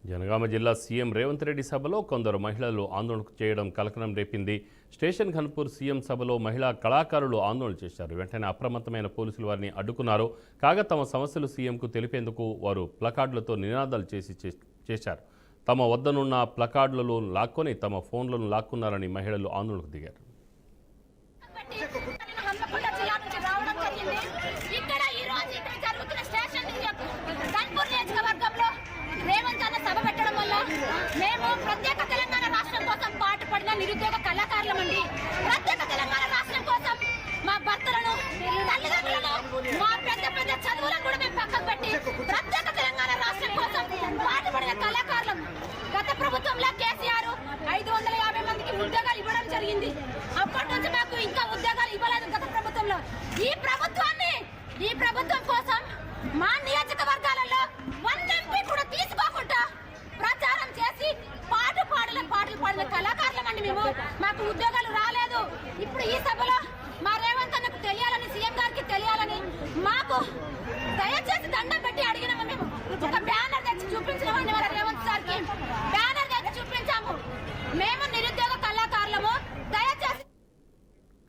జనగామ జిల్లా సీఎం రేవంత్ రెడ్డి సభలో కొందరు మహిళలు ఆందోళన చేయడం కలకలం రేపింది. స్టేషన్ ఘన్పూర్ సీఎం సభలో మహిళా కళాకారులు ఆందోళన చేశారు. వెంటనే అప్రమత్తమైన పోలీసులు వారిని అడ్డుకున్నారు. కాగా తమ సమస్యలు సీఎంకు తెలిపేందుకు వారు ప్లకార్డులతో నినాదాలు చేశారు. తమ వద్దనున్న ప్లకార్డులను లాక్కొని తమ ఫోన్లను లాక్కున్నారని మహిళలు ఆందోళనకు దిగారు. మేము ప్రత్యేక తెలంగాణ రాష్ట్రం కోసం పాటుపడిన నిరుద్యోగ కళాకారులమండి. ప్రత్యేక తెలంగాణ రాష్ట్రం కోసం మా భర్తలను, తల్లిదండ్రులను, మా పెద్ద పెద్ద చదువులను కూడా మేము పక్కకు పెట్టి ప్రత్యేక తెలంగాణ రాష్ట్రం కోసం పాటుపడిన కళాకారులం. గత ప్రభుత్వంలో కేసీఆర్ 550 మందికి ఉద్యోగాలు ఇవ్వడం జరిగింది. అప్పటి నుంచి మాకు ఇంకా ఉద్యోగాలు ఇవ్వలేదు గత ప్రభుత్వంలో. ఈ ప్రభుత్వం కోసం మా నియోజకవర్గాలలో 1 ఎంపీ కూడా తీసుకోకుండా ప్రచారం చేసి పాటలు పాడిన కళాకారులమండి మేము. మాకు ఉద్యోగాలు రాలేదు. ఇప్పుడు ఈ సభలో మా రేవంత్ అన్నకు తెలియాలని, సీఎం గారికి తెలియాలని మాకు దయచేసి దండం పెట్టి అడిగినాము. మేము ఒక బ్యానర్ తెచ్చి చూపించినామండి మన రేవంత్ సార్కి.